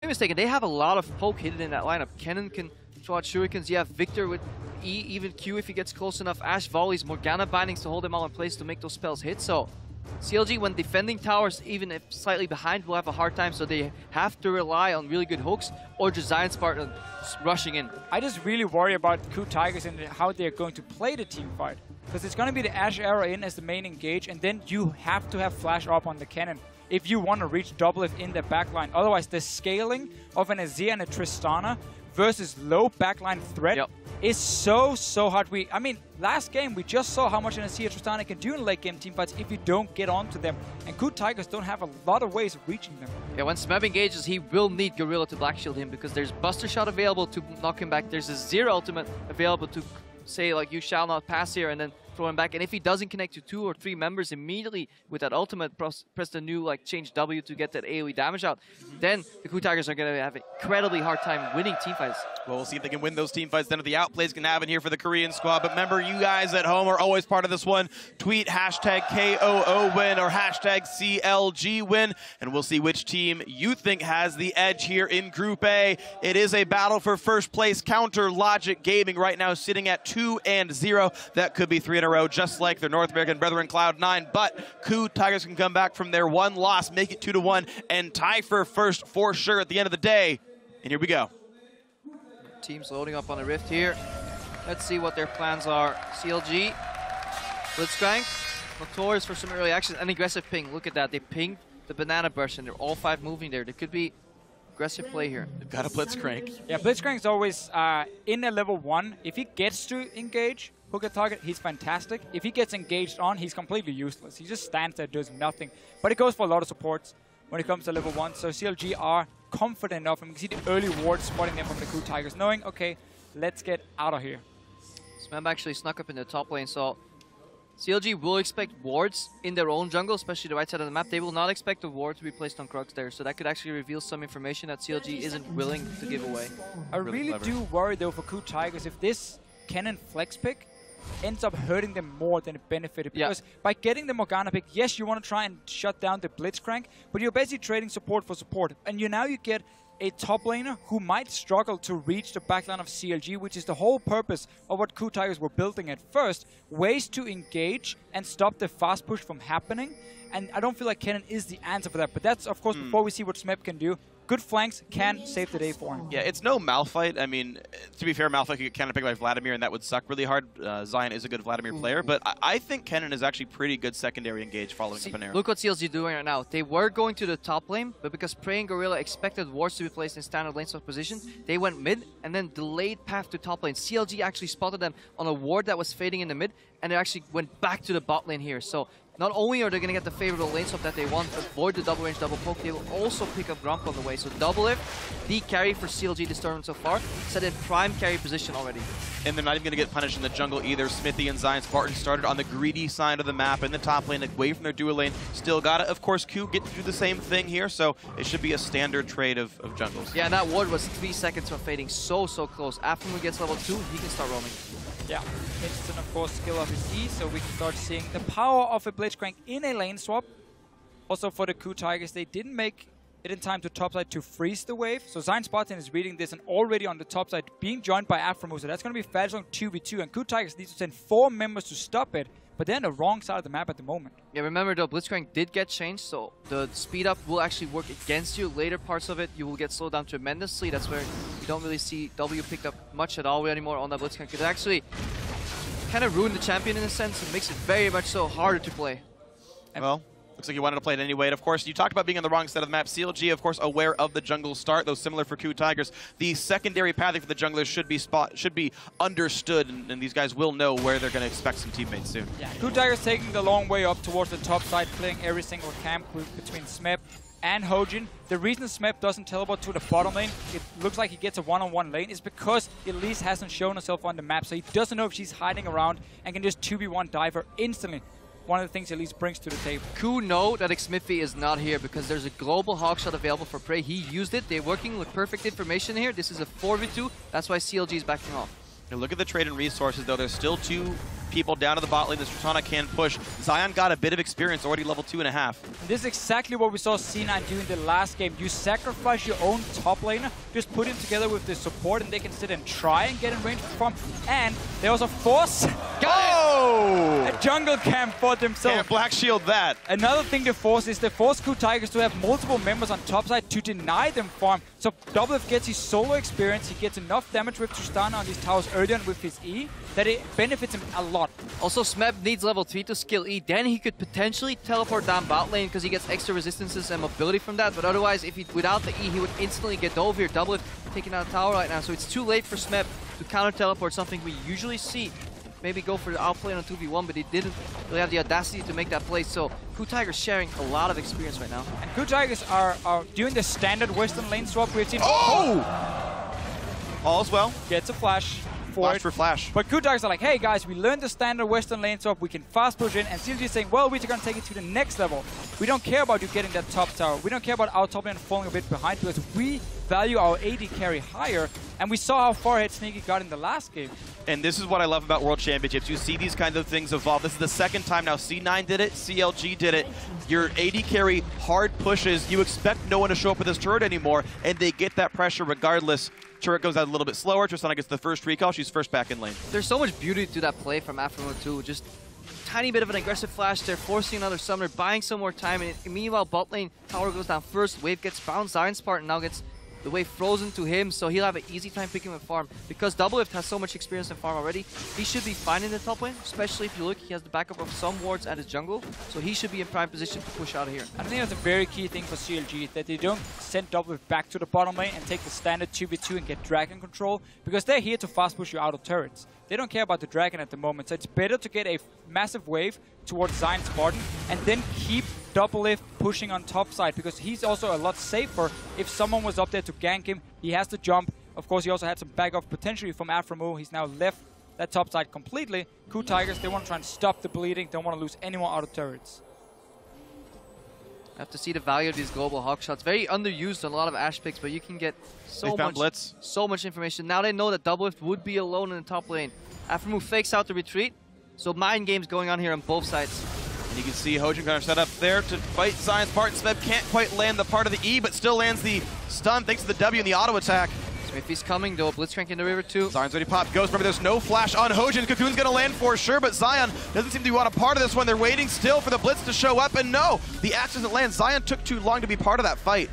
mistaken, they have a lot of poke hidden in that lineup. Kennen can throw out shurikens. You have Viktor with E, even Q if he gets close enough. Ashe volleys, Morgana bindings to hold them all in place to make those spells hit. So CLG, when defending towers, even if slightly behind, will have a hard time. So they have to rely on really good hooks or just ZionSpartan rushing in. I just really worry about KOO Tigers and how they're going to play the team fight. Because it's going to be the Ashe era in as the main engage, and then you have to have flash up on the Kennen if you want to reach Doublelift in the backline. Otherwise, the scaling of an Azir and a Tristana versus low backline threat is so hard. I mean, last game we just saw how much an Azir Tristana can do in late game teamfights if you don't get onto them. And KOO Tigers don't have a lot of ways of reaching them. Yeah, when Smeb engages, he will need Gorilla to black shield him because there's Buster Shot available to knock him back. There's a Azir ultimate available to say like, you shall not pass here, and then throw him back. And if he doesn't connect to 2 or 3 members immediately with that ultimate, press the new like change W to get that AoE damage out, then the KOO Tigers are going to have an incredibly hard time winning teamfights. Well, we'll see if they can win those teamfights then if the outplays can happen here for the Korean squad. But remember, you guys at home are always part of this one. Tweet hashtag KOO win or hashtag CLG win, and we'll see which team you think has the edge here in Group A. It is a battle for first place. Counter Logic Gaming right now sitting at 2-0. That could be 3 in a row, just like their North American brethren Cloud9. But KOO Tigers can come back from their one loss, make it 2-1, and tie for first for sure at the end of the day. And here we go. Teams loading up on a rift here. Let's see what their plans are. CLG, Blitzcrank, notorious for some early action and aggressive ping. Look at that, they pinged the banana brush and they're all 5 moving there. There could be aggressive play here. They've got a Blitzcrank. Yeah, Blitzcrank is always in a level 1. If he gets to engage, hook a target, he's fantastic. If he gets engaged on, he's completely useless. He just stands there, does nothing. But it goes for a lot of supports when it comes to level 1. So CLG are confident enough, and we can see the early wards spotting them from the KOO Tigers, knowing, okay, let's get out of here. Smeb actually snuck up in the top lane, so CLG will expect wards in their own jungle, especially the right side of the map. They will not expect the ward to be placed on Crux there, so that could actually reveal some information that CLG isn't willing to give away. I really do worry, though, for KOO Tigers if this Kennen flex pick ends up hurting them more than it benefited. Because by getting the Morgana pick, yes, you want to try and shut down the Blitzcrank, but you're basically trading support for support. And now you get a top laner who might struggle to reach the backline of CLG, which is the whole purpose of what KOO Tigers were building at first. Ways to engage and stop the fast push from happening. And I don't feel like Kennen is the answer for that. But that's, of course, before we see what Smeb can do. Good flanks can save the day for him. Yeah, it's no Malphite. I mean, to be fair, Malphite could get Kennen picked by Vladimir, and that would suck really hard. Zion is a good Vladimir player, but I think Kennen is actually pretty good secondary engage following up an arrow. Look what CLG doing right now. They were going to the top lane, but because Prey and Gorilla expected wards to be placed in standard lane swap position, they went mid and then delayed path to top lane. CLG actually spotted them on a ward that was fading in the mid, and they actually went back to the bot lane here. So not only are they going to get the favorable lane swap that they want, but avoid the double range double poke, they will also pick up Grump on the way. So Doublelift, the carry for CLG this tournament so far, set in prime carry position already. And they're not even going to get punished in the jungle either. Xmithie and ZionSpartan started on the greedy side of the map in the top lane, away from their dual lane. Still got it. Of course, KOO get to do the same thing here, so it should be a standard trade of jungles. Yeah, and that ward was 3 seconds from fading so close. Aphromoo gets level 2, he can start roaming. Yeah, instant, of course, skill of his E, so we can start seeing the power of a Blitzcrank in a lane swap. Also for the KOO Tigers, they didn't make it in time to topside to freeze the wave. So ZionSpartan is reading this and already on the top side, being joined by Aphromoo. So that's going to be fast on 2v2, and KOO Tigers need to send 4 members to stop it. But they're on the wrong side of the map at the moment. Yeah, remember though, Blitzcrank did get changed, so the speed up will actually work against you. Later parts of it, you will get slowed down tremendously. That's where you don't really see W picked up much at all anymore on that Blitzcrank. It actually kind of ruined the champion in a sense. It makes it very much so harder to play. And well, looks like you wanted to play it anyway. And of course, you talked about being on the wrong side of the map. CLG, of course, aware of the jungle start, though similar for KOO Tigers. The secondary pathing for the junglers should be understood, and these guys will know where they're going to expect some teammates soon. Yeah, KOO Tigers taking the long way up towards the top side, playing every single camp between Smeb and Hojin. The reason Smeb doesn't teleport to the bottom lane, it looks like he gets a one-on-one lane, is because Elise hasn't shown herself on the map, so he doesn't know if she's hiding around and can just 2v1 dive her instantly. One of the things Elise brings to the table. KOO know that Xmithie is not here because there's a global hog shot available for Prey. He used it. They're working with perfect information here. This is a 4v2. That's why CLG is backing off. And look at the trade in resources, though. There's still 2 people down to the bot lane. This Tristana can push. Zion got a bit of experience, already level 2.5. And this is exactly what we saw C9 do in the last game. You sacrifice your own top laner, just put him together with the support, and they can sit and try and get in range from. And they also force a jungle camp for themselves. Can't black shield that. Another thing they force is they force KOO Tigers to have multiple members on top side to deny them farm. So Doublelift gets his solo experience, he gets enough damage with Tristana on these towers early on with his E that it benefits him a lot. Also, Smeb needs level 3 to skill E. Then he could potentially teleport down bot lane because he gets extra resistances and mobility from that. But otherwise, if he without the E, he would instantly get over here. Doublelift taking out a tower right now. So it's too late for Smeb to counter teleport, something we usually see. Maybe go for the outplay on a 2v1, but he didn't really have the audacity to make that play. So KOO Tigers sharing a lot of experience right now. And KOO Tigers are doing the standard Western lane swap we've seen. All's well. Gets a flash. Flash for flash. But KOO Tigers are like, hey guys, we learned the standard Western lane swap, we can fast push in, and CLG is saying, well, we're going to take it to the next level. We don't care about you getting that top tower. We don't care about our top lane falling a bit behind because we value our AD carry higher, and we saw how far ahead Sneaky got in the last game. And this is what I love about World Championships. You see these kinds of things evolve. This is the second time now. C9 did it, CLG did it. Your AD carry hard pushes. You expect no one to show up with this turret anymore, and they get that pressure regardless. Turret goes out a little bit slower. Tristana gets the first recall. She's first back in lane. There's so much beauty to that play from Aphromoo too. Just tiny bit of an aggressive flash there, forcing another summoner, buying some more time. And meanwhile, bot lane tower goes down first. Wave gets bounced. ZionSpartan now gets the wave frozen to him, so he'll have an easy time picking up farm. Because Doublelift has so much experience in farm already, he should be fine in the top lane, especially if you look, he has the backup of some wards at his jungle, so he should be in prime position to push out of here. I think that's a very key thing for CLG, that they don't send Doublelift back to the bottom lane and take the standard 2v2 and get dragon control, because they're here to fast push you out of turrets. They don't care about the dragon at the moment, so it's better to get a massive wave towards ZionSpartan and then keep Doublelift pushing on top side, because he's also a lot safer. If someone was up there to gank him, he has to jump. Of course, he also had some backup potentially from Aphromoo. He's now left that top side completely. KOO Tigers, they want to try and stop the bleeding. Don't want to lose anyone out of turrets. I have to see the value of these global hawk shots. Very underused on a lot of Ashe picks, but you can get so much information. Now they know that Doublelift would be alone in the top lane. Aphromoo fakes out the retreat, so mind games going on here on both sides. And you can see Hojin kind of set up there to fight ZionSpartan. Smeb can't quite land the part of the E, but still lands the stun thanks to the W and the auto attack. Xmithie's coming though, Blitzcrank in the river too. Zion's already popped. Ghost, remember there's no flash on Hojin. Cocoon's gonna land for sure, but Zion doesn't seem to want a part of this one. They're waiting still for the Blitz to show up, and no, the axe doesn't land. Zion took too long to be part of that fight.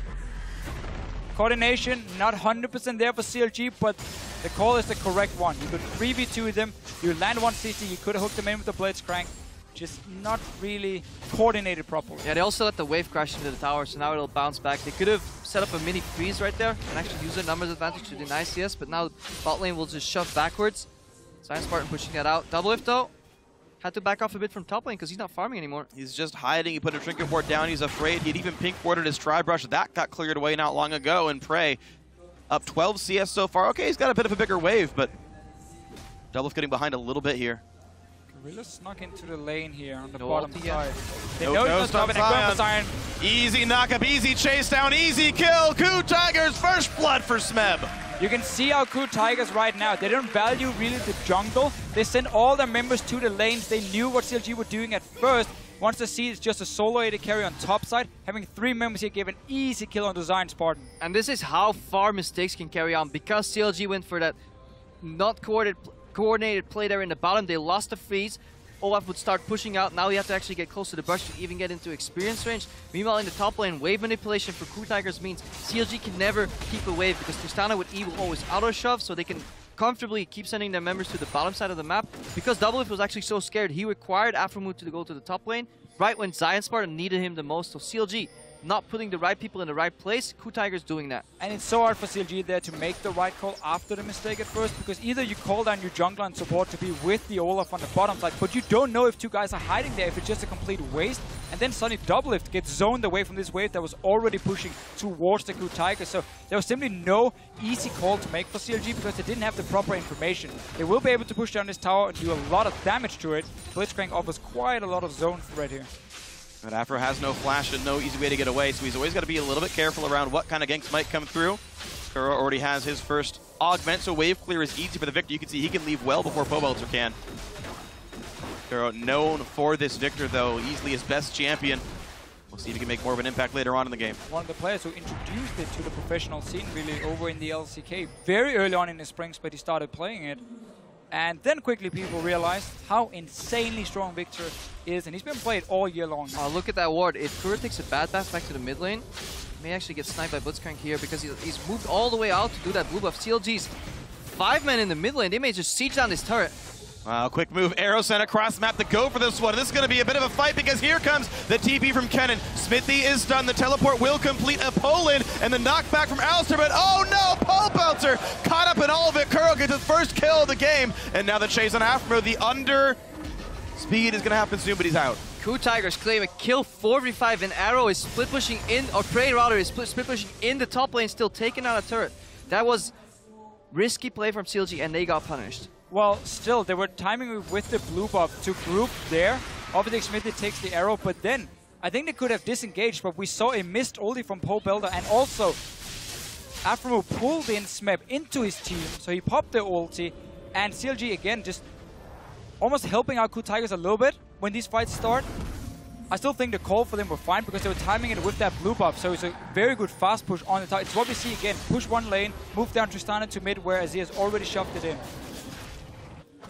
Coordination, not 100% there for CLG, but the call is the correct one. You could 3v2 them, you land 160, you could have hooked them in with the Blitzcrank. Just not really coordinated properly. Yeah, they also let the wave crash into the tower, so now it'll bounce back. They could have set up a mini freeze right there and actually use their numbers advantage to deny CS, but now bot lane will just shove backwards. ZionSpartan pushing that out. Doublelift though, had to back off a bit from top lane because he's not farming anymore. He's just hiding. He put a trinket ward down. He's afraid. He'd even pink warded his tri-brush. That got cleared away not long ago, and Prey up 12 CS so far. Okay, he's got a bit of a bigger wave, but Doublelift getting behind a little bit here. Gorilla snuck into the lane here on the bottom side. They know he's not coming. Going for Zion. Easy knock-up, easy chase down, easy kill. KOO Tigers, first blood for Smeb. You can see how KOO Tigers right now, they don't value really the jungle. They send all their members to the lanes. They knew what CLG were doing at first. Once they see it's just a solo AD carry on top side, having 3 members here gave an easy kill on the ZionSpartan. And this is how far mistakes can carry on. Because CLG went for that not coordinated play there in the bottom, they lost the freeze. Olaf would start pushing out. Now you have to actually get close to the brush to even get into experience range. Meanwhile, in the top lane, wave manipulation for KOO Tigers means CLG can never keep a wave because Tristana with E will always auto-shove, so they can comfortably keep sending their members to the bottom side of the map. Because Doublelift was actually so scared, he required Aphromoo to go to the top lane right when ZionSpartan needed him the most. So CLG not putting the right people in the right place, KOO Tigers doing that. And it's so hard for CLG there to make the right call after the mistake at first, because either you call down your jungler and support to be with the Olaf on the bottom side, but you don't know if 2 guys are hiding there, if it's just a complete waste. And then suddenly Doublelift gets zoned away from this wave that was already pushing towards the KOO Tigers. So there was simply no easy call to make for CLG because they didn't have the proper information. They will be able to push down this tower and do a lot of damage to it. Blitzcrank offers quite a lot of zone threat here. But Aphro has no flash and no easy way to get away, so he's always got to be a little bit careful around what kind of ganks might come through. Kuro already has his first augment, so wave clear is easy for the Viktor. You can see he can leave well before Pobelter can. Kuro known for this Viktor, though, easily his best champion. We'll see if he can make more of an impact later on in the game. One of the players who introduced it to the professional scene really over in the LCK very early on in the spring split he started playing it. And then quickly people realized how insanely strong Viktor is, and he's been played all year long. Oh, look at that ward. If Kuro takes a bad pass back to the mid lane, he may actually get sniped by Blitzcrank here because he's moved all the way out to do that blue buff. CLG's 5 men in the mid lane. They may just siege down this turret. Wow, quick move, arrow sent across the map to go for this one. This is going to be a bit of a fight because here comes the TP from Kennen. Xmithie is done. The teleport will complete a pull-in and the knockback from Alistair, but oh no, Pobelter caught up in all of it. Kuro gets his first kill of the game, and now the chase on Aphromoo. The under speed is going to happen soon, but he's out. KOO Tigers claim a kill 4v5, and Arrow is split pushing in, or Prey rather is split pushing in the top lane, still taking out a turret. That was risky play from CLG, and they got punished. Well, still, they were timing with the blue buff to group there. Obviously, Xmithie takes the arrow, but then I think they could have disengaged, but we saw a missed ulti from Pobelter, and also Aphromoo pulled in Smeb into his team, so he popped the ulti, and CLG again just almost helping out KOO Tigers a little bit when these fights start. I still think the call for them were fine because they were timing it with that blue buff, so it's a very good fast push on the top. It's what we see again, push one lane, move down Tristana to mid where Azir has already shoved it in.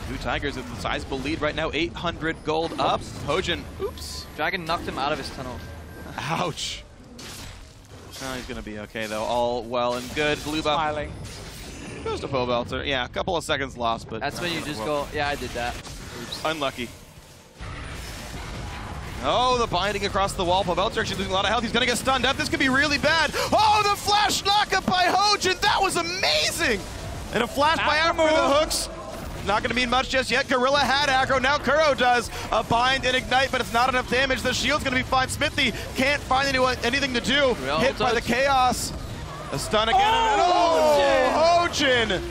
KOO Tigers with a sizable lead right now, 800 gold up. Hojin, oops. Dragon knocked him out of his tunnel. Ouch. Oh, he's going to be okay, though. All well and good. Blue buff. Smiling. Goes to Pobelter. Yeah, a couple of seconds lost, but... That's when you just go, yeah, I did that. Oops. Unlucky. Oh, the binding across the wall. Pobelter actually losing a lot of health. He's going to get stunned up. This could be really bad. Oh, the flash knockup by Hojin. That was amazing. And a flash by Aphromoo for the hooks. Not going to mean much just yet. Gorilla had aggro. Now Kuro does a bind and ignite, but it's not enough damage. The shield's going to be fine. Xmithie can't find anything to do. Hit by the chaos. A stun again. Oh, Hojin.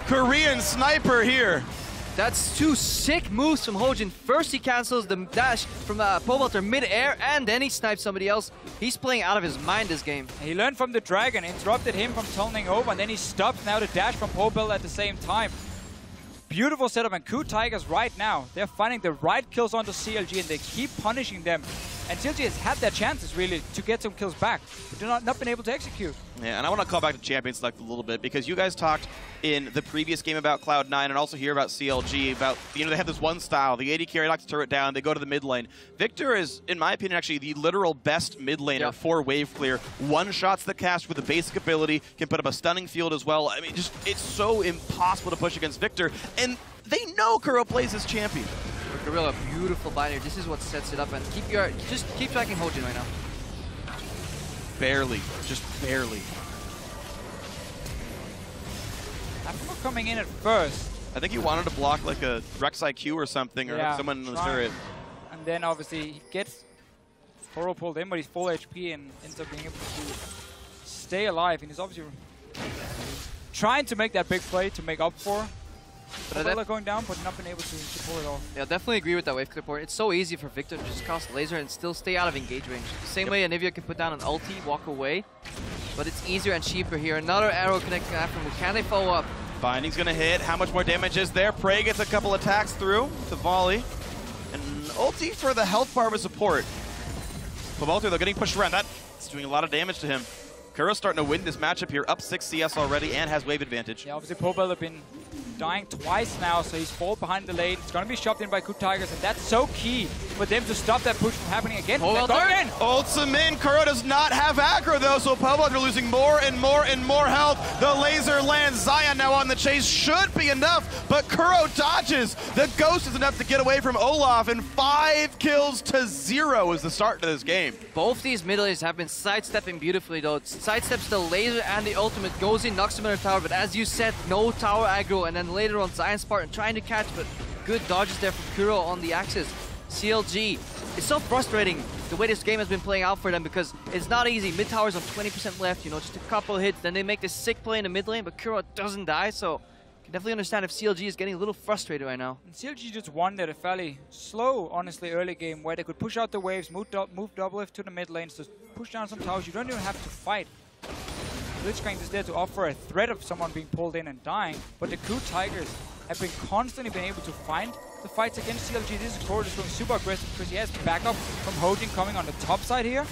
Korean sniper here. That's two sick moves from Hojin. First he cancels the dash from Pobelter mid-air, and then he snipes somebody else. He's playing out of his mind this game. He learned from the Dragon, interrupted him from tunneling over, and then he stopped now the dash from Pobelter at the same time. Beautiful setup, and KOO Tigers right now, they're finding the right kills onto CLG and they keep punishing them. And CLG has had their chances really to get some kills back, but they're not been able to execute. Yeah, and I want to call back to Champion Select a little bit because you guys talked in the previous game about Cloud9 and also here about CLG about, you know, they have this one style. The AD carry knocks the turret down, they go to the mid lane. Viktor is, in my opinion, actually the literal best mid laner for wave clear. One-shots the cast with a basic ability, can put up a stunning field as well. I mean, just it's so impossible to push against Viktor, and they know Kuro plays as champion. Gorilla, beautiful binary. This is what sets it up, and just keep tracking Hojin right now. Barely, just barely. Aphromoo coming in at first. I think he wanted to block like a Rek'Sai Q or something, or someone in the turret. And then obviously he gets Kuro pulled in, but he's full HP and ends up being able to stay alive. And he's obviously trying to make that big play to make up for Pobelter going down, but not been able to pull it off. Yeah, definitely agree with that wave clip point. It's so easy for Viktor to just cast laser and still stay out of engage range. Same way Anivia can put down an ulti, walk away, but it's easier and cheaper here. Another arrow connecting Aphromoo. Can they follow up? Binding's gonna hit. How much more damage is there? Prey gets a couple attacks through to volley. And ulti for the health bar with support. Pobelter, though, getting pushed around. That's doing a lot of damage to him. Kuro's starting to win this matchup here, up 6 CS already and has wave advantage. Yeah, obviously Pobelter been dying twice now, so he's fallen behind the lane. It's going to be shoved in by KOO Tigers, and that's so key for them to stop that push from happening again. Ults him in. Kuro does not have aggro, though, so Pobelter losing more and more and more health. The laser lands. Zion now on the chase. Should be enough, but Kuro dodges. The ghost is enough to get away from Olaf, and 5 kills to 0 is the start to this game. Both these mid laners have been sidestepping beautifully, though. It sidesteps the laser and the ultimate, goes in, knocks him in the tower, but as you said, no tower aggro, and then later on ZionSpartan trying to catch, but good dodges there from Kuro on the axis. CLG, it's so frustrating the way this game has been playing out for them because it's not easy. Mid tower's on 20% left, you know, just a couple hits, then they make this sick play in the mid lane, but Kuro doesn't die, so I can definitely understand if CLG is getting a little frustrated right now. And CLG just won a fairly slow, honestly, early game where they could push out the waves, move Doublelift to the mid lane, so push down some towers. You don't even have to fight. Blitzcrank is there to offer a threat of someone being pulled in and dying, but the KOO Tigers have been constantly able to find the fights against CLG. This is Kuro just going super aggressive because he has backup from Hojin coming on the top side here.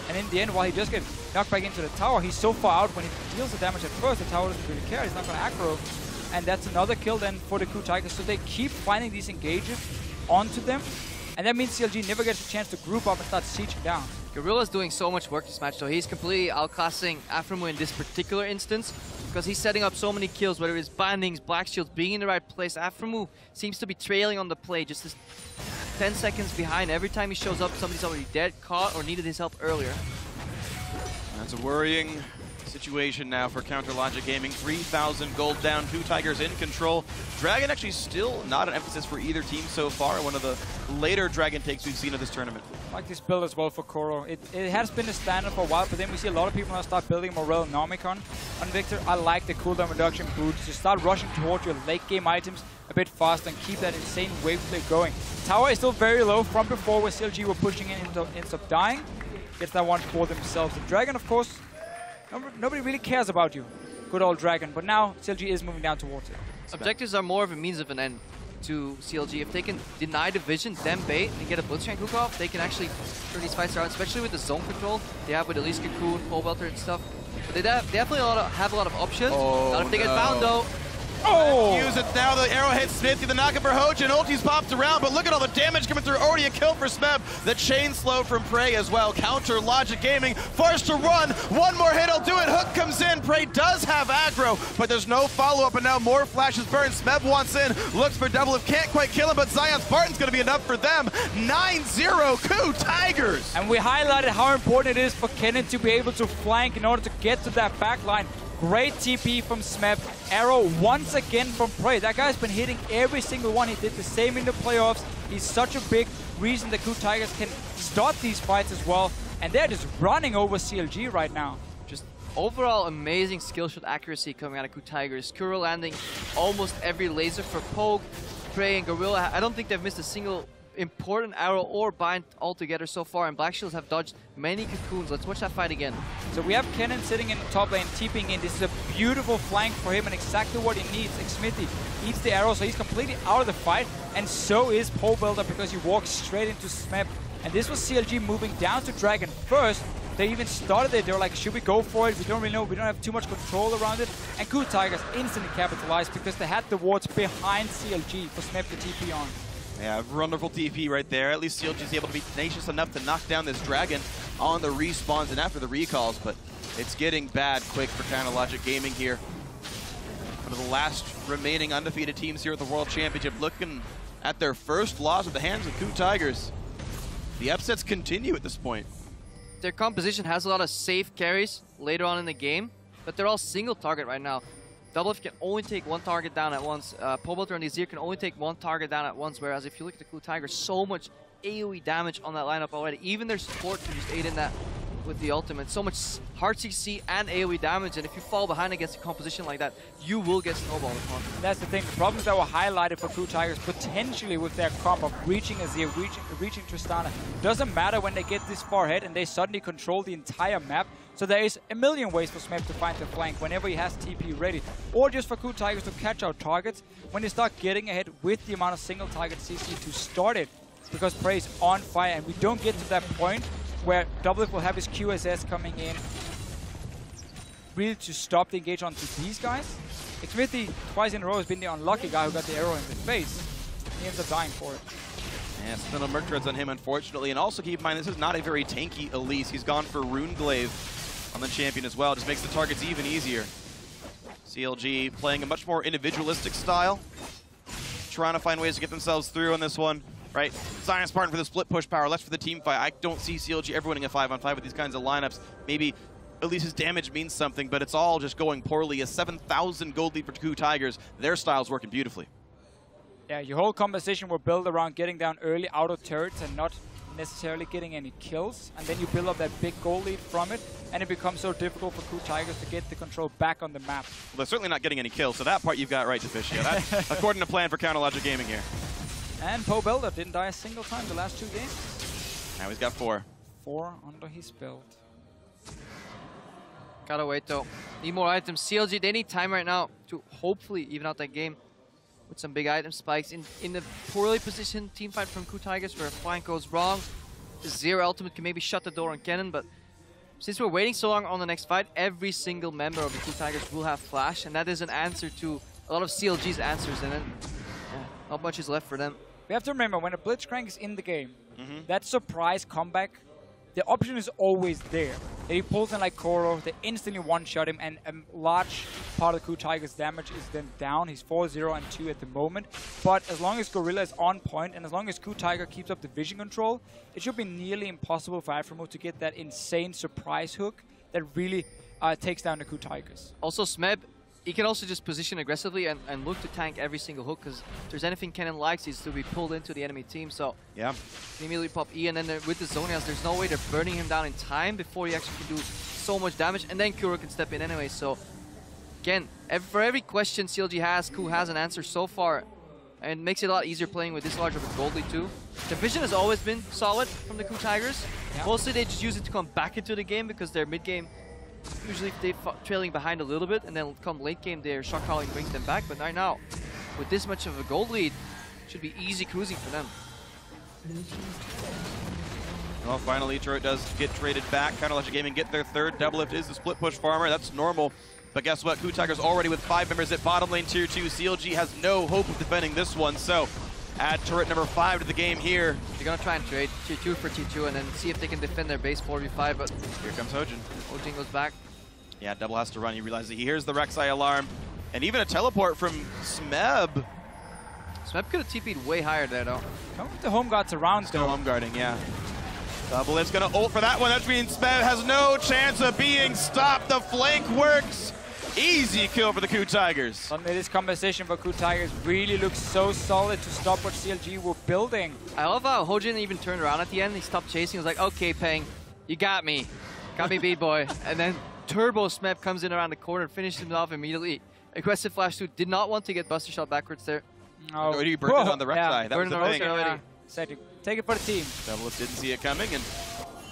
And in the end, while he just gets knocked back into the tower, he's so far out when he deals the damage at first, the tower doesn't really care, he's not going to aggro. And that's another kill then for the KOO Tigers. So they keep finding these engages onto them. And that means CLG never gets a chance to group up and start sieging down. Gorilla's doing so much work this match, though. He's completely outclassing Aphromoo in this particular instance because he's setting up so many kills, whether it's bindings, black shields, being in the right place. Aphromoo seems to be trailing on the play, just this 10 seconds behind. Every time he shows up, somebody's already dead, caught, or needed his help earlier. That's a worrying situation now for Counter Logic Gaming. 3,000 gold down, KOO Tigers in control. Dragon actually still not an emphasis for either team so far. One of the later Dragon takes we've seen of this tournament. I like this build as well for Kuro. It has been a standard for a while, but then we see a lot of people now start building Morel Nomicon on Viktor. I like the cooldown reduction boots. Just start rushing towards your late game items a bit faster and keep that insane wave play going. Tower is still very low from before where CLG were pushing in, ends up dying. Gets that one for themselves. The Dragon, of course, nobody really cares about you. Good old Dragon, but now CLG is moving down towards it. Objectives are more of a means of an end to CLG. If they can deny the vision, then bait, and get a Blitzcrank hook off, they can actually turn these fights around, especially with the zone control they have with Elise, KOO, and Pobelter and stuff. But they definitely have a lot of options. Not if they get found, though. Oh! Use it now, the arrow hits Xmithie, the knockup for Hojin, ulti's popped around, but look at all the damage coming through, already a kill for Smeb. The chain slow from Prey as well. Counter Logic Gaming, forced to run, one more hit will do it, hook comes in, Prey does have aggro, but there's no follow-up, and now more flashes burn. Smeb wants in, looks for Doublelift, can't quite kill him, but ZionSpartan's gonna be enough for them. 9-0 KOO Tigers! And we highlighted how important it is for Kennen to be able to flank in order to get to that back line. Great TP from Smeb. Arrow once again from Prey. That guy's been hitting every single one. He did the same in the playoffs. He's such a big reason the KOO Tigers can start these fights as well. And they're just running over CLG right now. Just overall amazing skill shot accuracy coming out of KOO Tigers. Kuro landing almost every laser for Pogue, Prey, and Gorilla. I don't think they've missed a single important arrow or bind altogether so far, and Black Shields have dodged many cocoons. Let's watch that fight again. So we have Kennen sitting in the top lane, TPing in. This is a beautiful flank for him and exactly what he needs. Xmithie eats the arrow, so he's completely out of the fight, and so is Pobelter because he walks straight into Smeb. And this was CLG moving down to Dragon first. They even started it. They were like, should we go for it? We don't really know. We don't have too much control around it. And KOO Tigers instantly capitalized because they had the wards behind CLG for Smeb to TP on. Yeah, wonderful TP right there. At least CLG is able to be tenacious enough to knock down this Dragon on the respawns and after the recalls, but it's getting bad quick for Counter Logic Gaming here. One of the last remaining undefeated teams here at the World Championship, looking at their first loss at the hands of KOO Tigers. The upsets continue at this point. Their composition has a lot of safe carries later on in the game, but they're all single target right now. Doublelift can only take one target down at once. Pobelter and Azir can only take one target down at once, whereas if you look at the KOO Tigers, so much AoE damage on that lineup already. Even their support can just aid in that with the ultimate. So much hard CC and AoE damage, and if you fall behind against a composition like that, you will get snowballed upon. That's the thing. The problems that were highlighted for KOO Tigers potentially with their comp of reaching Azir, reaching Tristana. Doesn't matter when they get this far ahead and they suddenly control the entire map. So there is a million ways for Smeb to find the flank whenever he has TP ready. Or just for KOO Tigers to catch out targets when they start getting ahead with the amount of single target CC to start it. Because Prey is on fire and we don't get to that point where Doublelift will have his QSS coming in really to stop the engage onto these guys. Xmithie twice in a row has been the unlucky guy who got the arrow in the face. He ends up dying for it. Yeah, spinal Merc Treads on him, unfortunately. And also keep in mind, this is not a very tanky Elise. He's gone for Rune Glaive on the champion as well. Just makes the targets even easier. CLG playing a much more individualistic style. Trying to find ways to get themselves through on this one. Right, ZionSpartan for the split push power, less for the team fight. I don't see CLG ever winning a 5-on-5 with these kinds of lineups. Maybe Elise's damage means something, but it's all just going poorly. A 7,000 gold lead for KOO Tigers. Their style's working beautifully. Yeah, your whole composition will build around getting down early out of turrets and not necessarily getting any kills. And then you build up that big gold lead from it, and it becomes so difficult for KOO Tigers to get the control back on the map. Well, they're certainly not getting any kills, so that part you've got right, Deficio. That's according to plan for Counter Logic Gaming here. And Pobelter didn't die a single time the last 2 games. Now he's got 4. 4 under his belt. Gotta wait though. Need more items. CLG, they need time right now to hopefully even out that game with some big item spikes. In a poorly positioned team fight from KOO Tigers where a flank goes wrong, the Zero ultimate can maybe shut the door on Kennen, but since we're waiting so long on the next fight, every single member of the KOO Tigers will have flash, and that is an answer to a lot of CLG's answers, and then not much is left for them. We have to remember, when a Blitzcrank is in the game, that surprise comeback, the option is always there. If he pulls in like Kuro, they instantly one-shot him, and a large part of KOO Tigers' damage is then down. He's 4-0 and 2 at the moment. But as long as Gorilla is on point, and as long as KOO Tiger keeps up the vision control, it should be nearly impossible for Aphromoo to get that insane surprise hook that really takes down the KOO Tigers. Also, Smeb, he can also just position aggressively and look to tank every single hook, because if there's anything Kennen likes, he's to be pulled into the enemy team. So yeah, he immediately pop E, and then with the Zonias, there's no way they're burning him down in time before he actually can do so much damage, and then Kuro can step in anyway. So again, for every question CLG has, KOO has an answer so far, and it makes it a lot easier playing with this large of a gold lead too. The vision has always been solid from the KOO Tigers. Yeah. Mostly they just use it to come back into the game because their mid game, usually they're trailing behind a little bit, and then come late game, their shot calling brings them back. But right now, with this much of a gold lead, it should be easy cruising for them. Well, finally, Turret does get traded back. KOO Gaming get their third. Doublelift is the split push farmer. That's normal. But guess what? KOO Tigers already with 5 members at bottom lane tier 2. CLG has no hope of defending this one. So add turret number 5 to the game here. They're going to try and trade tier 2 for tier 2 and then see if they can defend their base 4v5. But here comes Hojin. Hojin goes back. Yeah, Double has to run. He realizes he hears the Rek'Sai alarm. And even a teleport from Smeb. Smeb could have TP'd way higher there, though. Come with the home guards around, though. No home guarding, yeah. Doublelift's gonna ult for that one. That means Smeb has no chance of being stopped. The flank works. Easy kill for the KOO Tigers. Suddenly this conversation for KOO Tigers really looks so solid to stop what CLG were building. I love how Hojin even turned around at the end. He stopped chasing. He was like, okay, Peng, you got me. Got me, B-boy. And then Turbo Smeb comes in around the corner and finishes him off immediately. Aggressive flash 2 did not want to get Buster Shot backwards there. Oh, he burned it on the Rek'Sai. Yeah, that was the thing. Yeah. Said to take it for the team. Doublelift didn't see it coming, and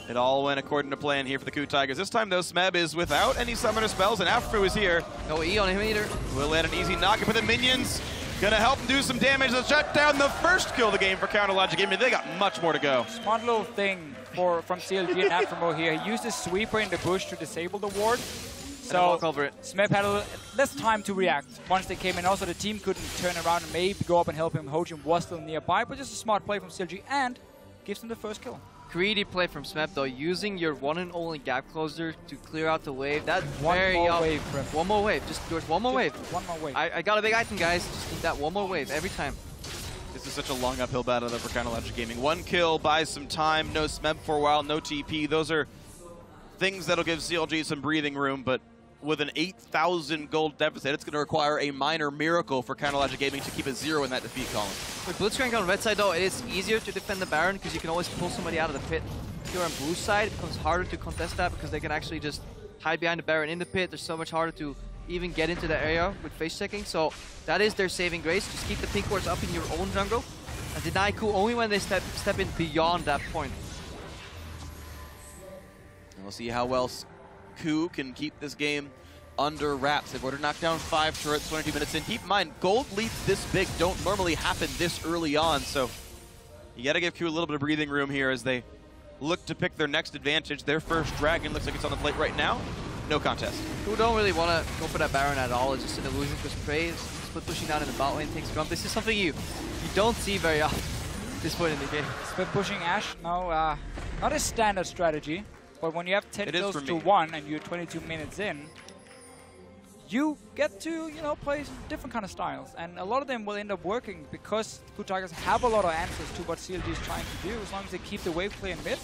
it all went according to plan here for the KOO Tigers. This time, though, Smeb is without any summoner spells, and Aphromoo is here. No E on him either. Will land an easy knock for the minions. Gonna help him do some damage. They'll shut down the first kill of the game for KOO Gaming. They got much more to go. Smart little thing from CLG and Aphromoo here. He used his sweeper in the bush to disable the ward. So Smeb had a less time to react once they came in. Also, the team couldn't turn around and maybe go up and help him. Hojin was still nearby, but just a smart play from CLG and gives them the first kill. Greedy play from Smeb though, using your one and only gap closer to clear out the wave. That's very one more wave. One more wave. Just one more wave. One more wave. I got a big item, guys. Just need that one more wave every time. This is such a long uphill battle though for KOO Gaming. One kill buys some time. No Smeb for a while. No TP. Those are things that'll give CLG some breathing room, but with an 8,000 gold deficit, it's going to require a minor miracle for KOO Gaming to keep a 0 in that defeat column. With Blitzcrank on red side though, it is easier to defend the Baron because you can always pull somebody out of the pit. If you're on blue side, it becomes harder to contest that because they can actually just hide behind the Baron in the pit. There's so much harder to even get into the area with face checking. So that is their saving grace. Just keep the pink wards up in your own jungle and deny KOO only when they step in beyond that point. And we'll see how well KOO can keep this game under wraps. They've ordered to knock down 5 turrets 22 minutes in. Keep in mind, gold leads this big don't normally happen this early on, so you got to give KOO a little bit of breathing room here as they look to pick their next advantage. Their first dragon looks like it's on the plate right now. No contest. KOO don't really want to go for that Baron at all. It's just an illusion because Prey is split pushing down in the bot lane, takes Grump. This is something you don't see very often at this point in the game. Split pushing Ashe, no, not a standard strategy, but when you have 10 kills to 1 and you're 22 minutes in, you get to, play some different kind of styles. And a lot of them will end up working because KOO Tigers have a lot of answers to what CLG is trying to do as long as they keep the wave play in mid.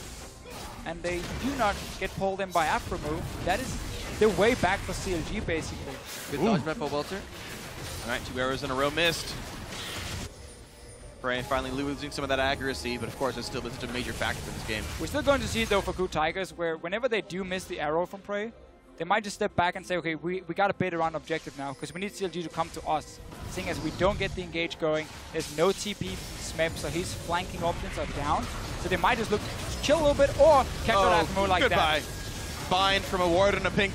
And they do not get pulled in by Aphromoo. That is the way back for CLG, basically. Good dodge by Pobelter. All right, 2 arrows in a row missed. Prey finally losing some of that accuracy, but of course it's still been such a major factor in this game. We're still going to see it though for KOO Tigers, where whenever they do miss the arrow from Prey, they might just step back and say, okay, we got to bait around objective now because we need CLG to come to us. Seeing as we don't get the engage going, there's no TP Smeb, so his flanking options are down. So they might just look chill a little bit or catch Aphromoo like goodbye. that. Bind from a ward and a pink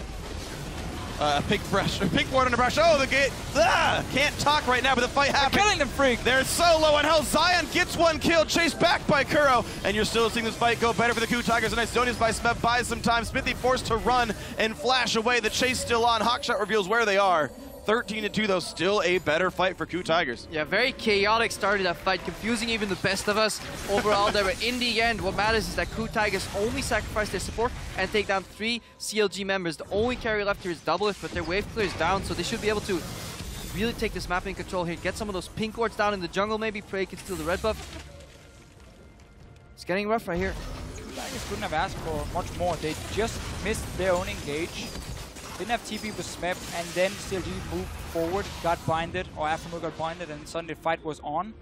Pink ward on the brush. Oh, the gate. Can't talk right now, but the fight happened. Killing them, freak. They're so low on health. Zion gets one kill, chased back by Kuro, and you're still seeing this fight go better for the KOO Tigers. A nice Zonius by Smeb buys some time. Xmithie forced to run and flash away. The chase still on. Hawkshot reveals where they are. 13-2 though, still a better fight for KOO Tigers. Yeah, very chaotic start to that fight, confusing even the best of us. Overall, there, but in the end, what matters is that KOO Tigers only sacrifice their support and take down 3 CLG members. The only carry left here is Doublelift, but their wave clear is down, so they should be able to really take this map in control here. Get some of those pink wards down in the jungle, maybe. Prey can steal the red buff. It's getting rough right here. KOO Tigers couldn't have asked for much more. They just missed their own engage. Didn't have TP with Smeb, and then CLG moved forward, got binded, or Aphromoo got binded, and suddenly the fight was on.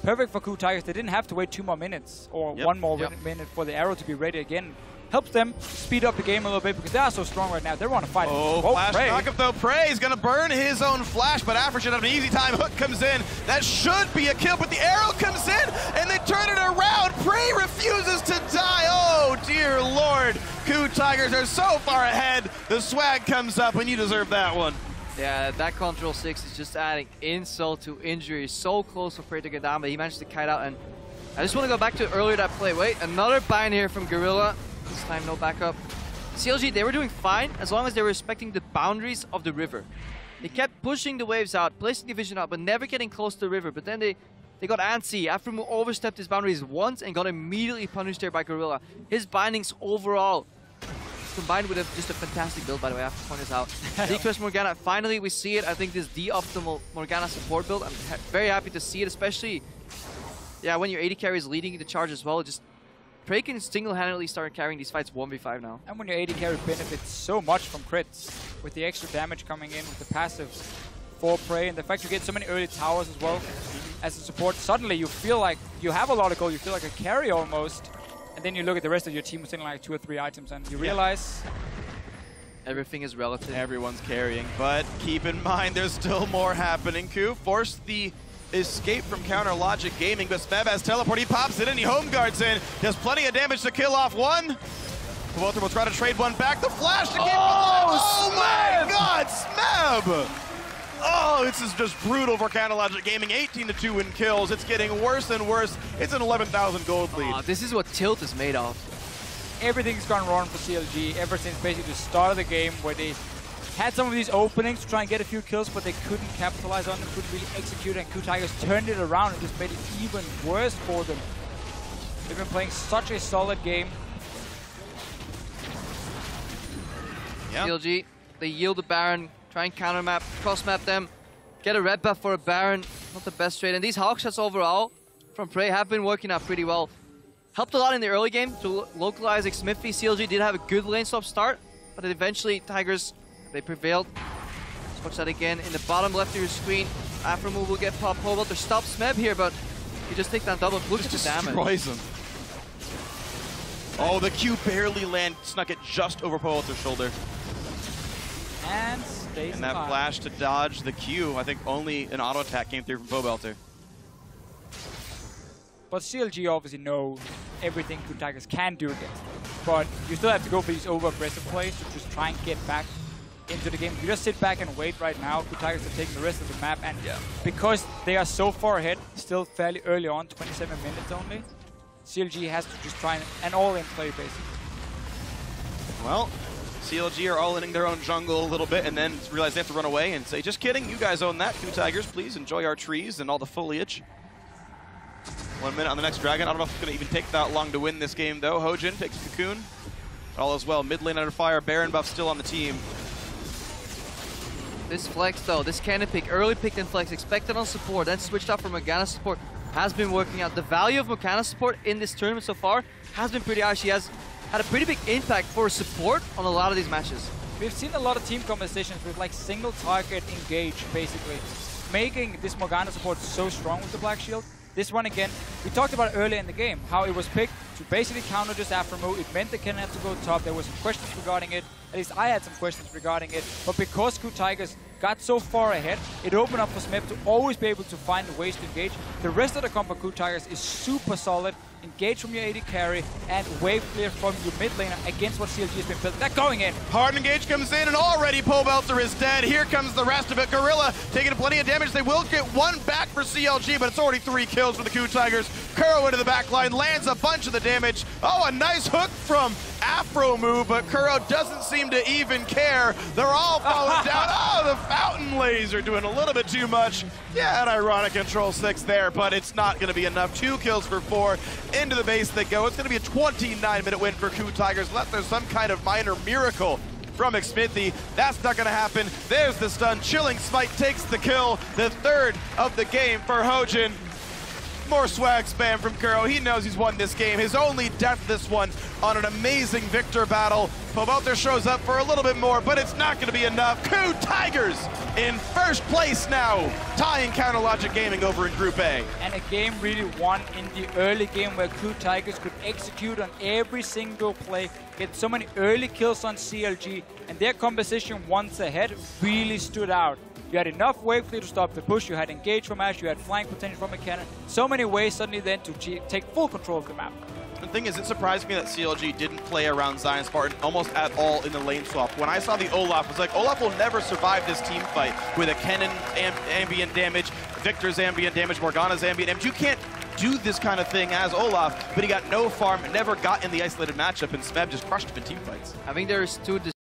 Perfect for KOO Tigers. They didn't have to wait 2 more minutes, or 1 more minute for the arrow to be ready again. Helps them speed up the game a little bit because they are so strong right now. They want to fight. Oh, flash knockup though. Prey is going to burn his own flash, but Aphromoo should have an easy time. Hook comes in. That should be a kill, but the arrow comes in, and they turn it around. Prey refuses to die. Oh, dear Lord. KOO Tigers are so far ahead. The swag comes up, and you deserve that one. Yeah, that control 6 is just adding insult to injury. So close for Prey to get down, but he managed to kite out. And I just want to go back to earlier that play. Wait, another bind here from Gorilla. This time, no backup. CLG, they were doing fine as long as they were respecting the boundaries of the river. They kept pushing the waves out, placing the vision out, but never getting close to the river. But then they got antsy. Aphromoo overstepped his boundaries once and got immediately punished there by Gorilla. His bindings overall, combined with just a fantastic build, by the way, I have to point this out. Decrush Morgana, finally we see it. I think this the optimal Morgana support build. I'm very happy to see it, especially when your AD carry is leading the charge as well. Just Prey can single-handedly start carrying these fights 1v5 now. And when your AD carry benefits so much from crits, with the extra damage coming in, with the passive for Prey, and the fact you get so many early towers as well as a support, suddenly you feel like you have a lot of gold, you feel like a carry almost, and then you look at the rest of your team with like 2 or 3 items and you realize everything is relative. Everyone's carrying, but keep in mind there's still more happening. KOO forced the escape from Counter Logic Gaming, but Smeb has teleport. He pops it in, he home guards in. Does plenty of damage to kill off one. Pobelter will try to trade one back. The flash to keep oh my God, Smeb! Oh, this is just brutal for Counter Logic Gaming. 18-2 in kills. It's getting worse and worse. It's an 11,000 gold lead. This is what Tilt is made of. Everything's gone wrong for CLG ever since basically the start of the game, where they had some of these openings to try and get a few kills, but they couldn't capitalize on them, couldn't really execute, and KOO Tigers turned it around and just made it even worse for them. They've been playing such a solid game. CLG, they yield the Baron, try and counter map, cross map them, get a red buff for a Baron. Not the best trade. And these hawk shots overall from Prey have been working out pretty well. Helped a lot in the early game to localize Xmithie. CLG did have a good lane swap start, but eventually Tigers, they prevailed. Let's watch that again. In the bottom left of your screen, Aphromoo will get popped. Pobelter stops Smeb here, but he just takes down double. Look at the damage. Destroys him. Oh, the Q barely snuck it just over Pobelter's shoulder. And stays And that alive. flash to dodge the Q, I think only an auto attack came through from Pobelter. But CLG obviously know everything KOO Tigers can do against them. But you still have to go for these over-aggressive plays to just try and get back into the game. If you just sit back and wait right now, KOO Tigers are taking the rest of the map. And because they are so far ahead, still fairly early on, 27 minutes only, CLG has to just try and all-in play, basically. Well, CLG are all-inning their own jungle a little bit and then realize they have to run away and say, just kidding, you guys own that. KOO Tigers, please enjoy our trees and all the foliage. 1 minute on the next dragon. I don't know if it's going to even take that long to win this game, though. Hojin takes Cocoon. All as well. Mid lane under fire. Baron buff still on the team. This flex, though, this Kennen pick, early picked in flex, expected on support, then switched out for Morgana support, has been working out. The value of Morgana support in this tournament so far has been pretty high. She has had a pretty big impact for support on a lot of these matches. We've seen a lot of team compositions with like single target engage, basically, making this Morgana support so strong with the Black Shield. This one again, we talked about earlier in the game, how it was picked to basically counter this Aphromoo. It meant that Kennen had to go top. There were some questions regarding it. At least I had some questions regarding it. But because KOO Tigers got so far ahead, it opened up for Smeb to always be able to find ways to engage. The rest of the comp for KOO Tigers is super solid. engage from your AD carry, and wave clear from your mid laner against what CLG has been built. They're going in. Hard engage comes in, and already Pobelter is dead. Here comes the rest of it. Gorilla taking plenty of damage. They will get one back for CLG, but it's already 3 kills for the KOO Tigers. Kuro into the back line, lands a bunch of the damage. Oh, a nice hook from Aphromoo, but Kuro doesn't seem to even care. They're all falling down. Oh, the fountain laser doing a little bit too much. Yeah, an ironic control 6 there, but it's not going to be enough. 2 kills for 4. Into the base they go. It's going to be a 29-minute win for KOO Tigers, unless there's some kind of minor miracle from Xmithie. That's not going to happen. There's the stun. Chilling Smite takes the kill. The 3rd of the game for Hojin. More swag spam from Kuro. He knows he's won this game. His only death this one on an amazing Viktor battle. Pobelter shows up for a little bit more, but it's not going to be enough. KOO Tigers in first place now, tying Counter Logic Gaming over in Group A. And a game really won in the early game where KOO Tigers could execute on every single play, get so many early kills on CLG, and their composition once ahead really stood out. You had enough wave clear to stop the push, you had engage from Ashe, you had flank potential from a Kennen. So many ways suddenly then to take full control of the map. The thing is, it surprised me that CLG didn't play around ZionSpartan almost at all in the lane swap. When I saw the Olaf, I was like, Olaf will never survive this team fight with a Kennen ambient damage, Viktor's ambient damage, Morgana's ambient damage. You can't do this kind of thing as Olaf, but he got no farm, never got in the isolated matchup, and Smeb just crushed him in team fights. I think there's 2